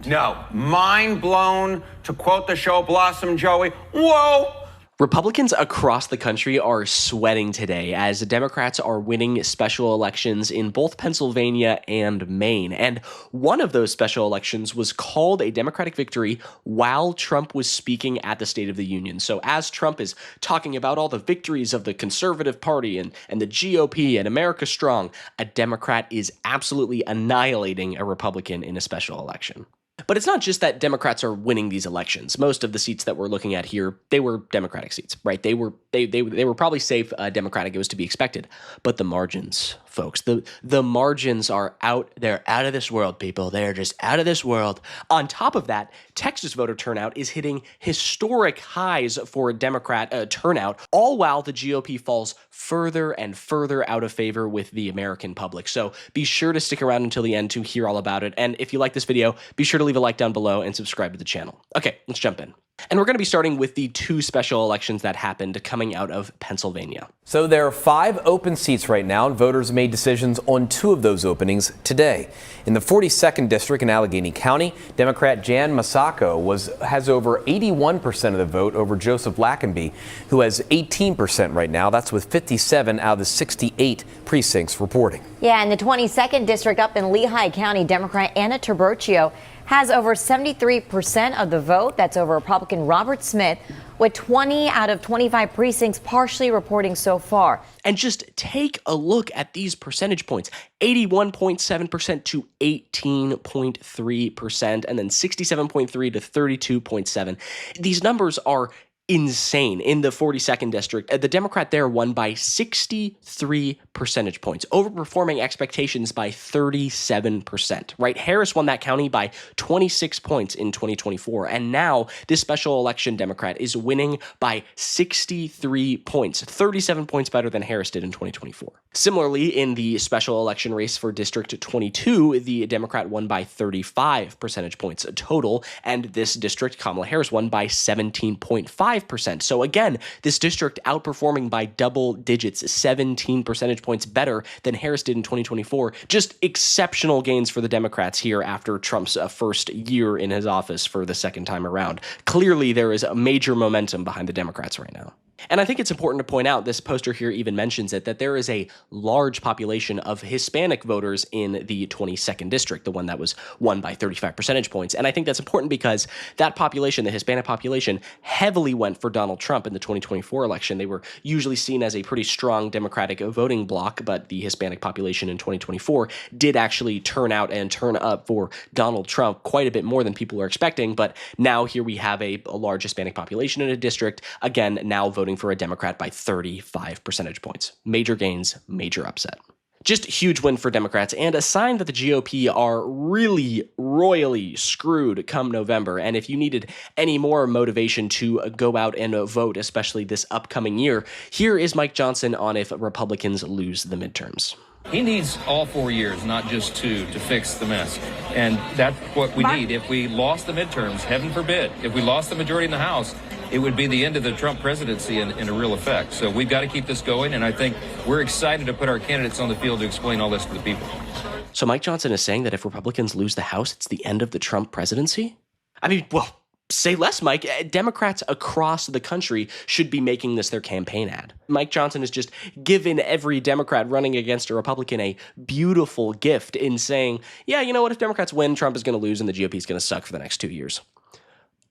No, mind blown, to quote the show Blossom Joey. Whoa! Republicans across the country are sweating today as Democrats are winning special elections in both Pennsylvania and Maine. And one of those special elections was called a Democratic victory while Trump was speaking at the State of the Union. So as Trump is talking about all the victories of the Conservative Party and the GOP and America Strong, a Democrat is absolutely annihilating a Republican in a special election. But it's not just that Democrats are winning these elections. Most of the seats that we're looking at here, they were Democratic seats, right? They were probably safe Democratic. It was to be expected. But the margins, folks, the margins are out. They're out of this world, people. They're just out of this world. On top of that, Texas voter turnout is hitting historic highs for Democrat turnout, all while the GOP falls further and further out of favor with the American public. So be sure to stick around until the end to hear all about it. And if you like this video, be sure to leave a like down below and subscribe to the channel. Okay, let's jump in. And we're going to be starting with the two special elections that happened coming out of Pennsylvania. So there are 5 open seats right now, and voters made decisions on 2 of those openings today. In the 42nd District in Allegheny County, Democrat Jan Masako has over 81% of the vote over Joseph Lackenby, who has 18% right now. That's with 57 out of the 68 precincts reporting. Yeah, in the 22nd District up in Lehigh County, Democrat Anna Turbercio has over 73% of the vote. That's over Republican Robert Smith, with 20 out of 25 precincts partially reporting so far. And just take a look at these percentage points, 81.7% to 18.3%, and then 67.3 to 32.7. These numbers are insane. In the 42nd District, the Democrat there won by 63 percentage points, overperforming expectations by 37%, right? Harris won that county by 26 points in 2024, and now this special election Democrat is winning by 63 points, 37 points better than Harris did in 2024. Similarly, in the special election race for District 22, the Democrat won by 35 percentage points total, and this district, Kamala Harris, won by 17.5%. So again, this district outperforming by double digits, 17 percentage points better than Harris did in 2024. Just exceptional gains for the Democrats here after Trump's first year in his office for the second time around. Clearly, there is a major momentum behind the Democrats right now. And I think it's important to point out, this poster here even mentions it, that there is a large population of Hispanic voters in the 22nd District, the one that was won by 35 percentage points. And I think that's important because that population, the Hispanic population, heavily went for Donald Trump in the 2024 election. They were usually seen as a pretty strong Democratic voting bloc, but the Hispanic population in 2024 did actually turn out and turn up for Donald Trump quite a bit more than people are expecting. But now here we have a large Hispanic population in a district, again, now voting for a Democrat by 35 percentage points. Major gains, major upset. Just a huge win for Democrats and a sign that the GOP are really royally screwed come November. And if you needed any more motivation to go out and vote, especially this upcoming year, here is Mike Johnson on if Republicans lose the midterms. He needs all 4 years, not just 2, to fix the mess. And that's what we need. If we lost the midterms, heaven forbid, if we lost the majority in the House, it would be the end of the Trump presidency in a real effect. So we've got to keep this going, and I think we're excited to put our candidates on the field to explain all this to the people. So Mike Johnson is saying that if Republicans lose the House, it's the end of the Trump presidency? I mean, well, say less, Mike. Democrats across the country should be making this their campaign ad. Mike Johnson has just given every Democrat running against a Republican a beautiful gift in saying, yeah, you know what, if Democrats win, Trump is going to lose and the GOP is going to suck for the next 2 years.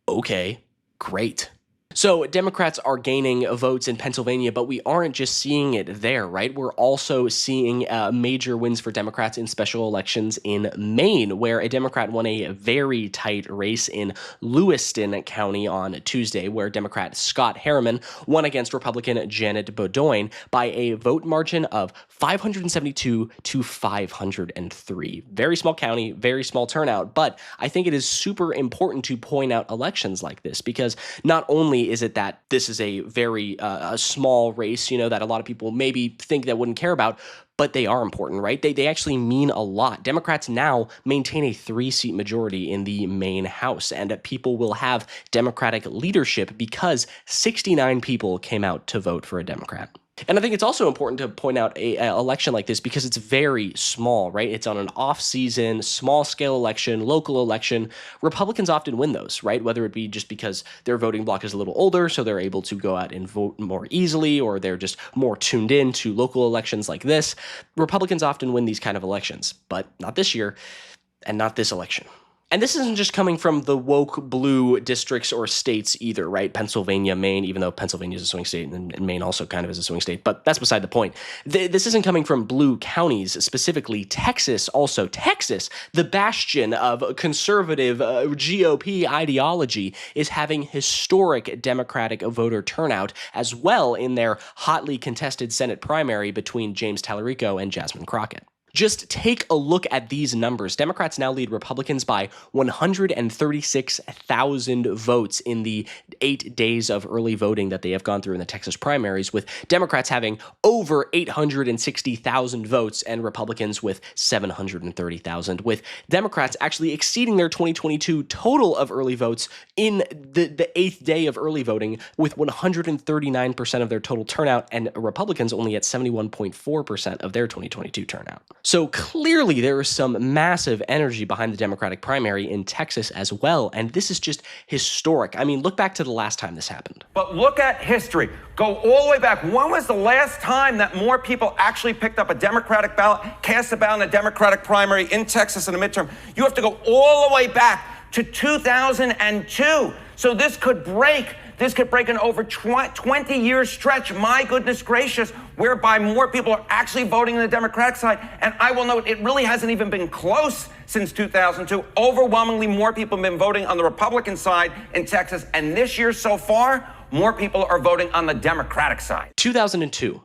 Okay, great. So Democrats are gaining votes in Pennsylvania, but we aren't just seeing it there, right? We're also seeing major wins for Democrats in special elections in Maine, where a Democrat won a very tight race in Lewiston County on Tuesday, where Democrat Scott Harriman won against Republican Janet Beaudoin by a vote margin of 572 to 503. Very small county, very small turnout, but I think it is super important to point out elections like this because not only is it that this is a very a small race, you know, that a lot of people maybe think that wouldn't care about, but they are important, right? They actually mean a lot. Democrats now maintain a 3-seat majority in the Maine House, and people will have Democratic leadership because 69 people came out to vote for a Democrat. And I think it's also important to point out a election like this because it's very small, right? It's on an off-season, small-scale election, local election. Republicans often win those, right? Whether it be just because their voting bloc is a little older, so they're able to go out and vote more easily, or they're just more tuned in to local elections like this. Republicans often win these kind of elections, but not this year and not this election. And this isn't just coming from the woke blue districts or states either, right? Pennsylvania, Maine, even though Pennsylvania is a swing state and Maine also kind of is a swing state, but that's beside the point. This isn't coming from blue counties, specifically Texas also. Texas, the bastion of conservative GOP ideology, is having historic Democratic voter turnout as well in their hotly contested Senate primary between James Tallarico and Jasmine Crockett. Just take a look at these numbers. Democrats now lead Republicans by 136,000 votes in the 8 days of early voting that they have gone through in the Texas primaries, with Democrats having over 860,000 votes and Republicans with 730,000, with Democrats actually exceeding their 2022 total of early votes in the 8th day of early voting with 139% of their total turnout, and Republicans only at 71.4% of their 2022 turnout. So clearly there is some massive energy behind the Democratic primary in Texas as well, and this is just historic. I mean, look back to the last time this happened. But look at history. Go all the way back. When was the last time that more people actually picked up a Democratic ballot, cast a ballot in a Democratic primary in Texas in a midterm? You have to go all the way back to 2002. So this could break an over 20-year stretch, my goodness gracious, whereby more people are actually voting on the Democratic side. And I will note, it really hasn't even been close since 2002. Overwhelmingly more people have been voting on the Republican side in Texas. And this year so far, more people are voting on the Democratic side. 2002.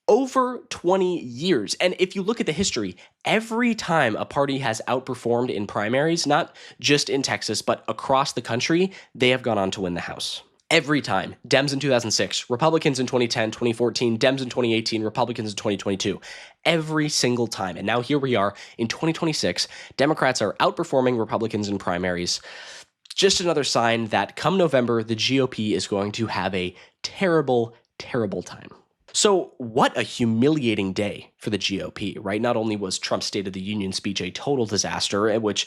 Over 20 years. And if you look at the history, every time a party has outperformed in primaries, not just in Texas, but across the country, they have gone on to win the House. Every time. Dems in 2006, Republicans in 2010, 2014, Dems in 2018, Republicans in 2022. Every single time. And now here we are in 2026. Democrats are outperforming Republicans in primaries. Just another sign that come November, the GOP is going to have a terrible, terrible time. So what a humiliating day for the GOP, right? Not only was Trump's State of the Union speech a total disaster, in which,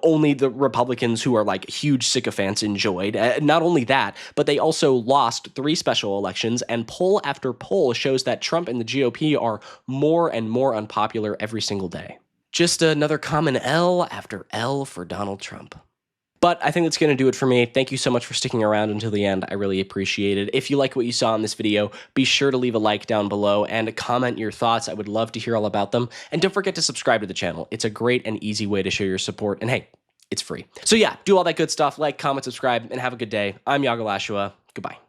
only the Republicans who are like huge sycophants enjoyed. Not only that, but they also lost 3 special elections, and poll after poll shows that Trump and the GOP are more and more unpopular every single day. Just another common L after L for Donald Trump. But I think that's going to do it for me. Thank you so much for sticking around until the end. I really appreciate it. If you like what you saw in this video, be sure to leave a like down below and comment your thoughts. I would love to hear all about them. And don't forget to subscribe to the channel. It's a great and easy way to show your support. And hey, it's free. So yeah, do all that good stuff. Like, comment, subscribe, and have a good day. I'm Iago Lashua. Goodbye.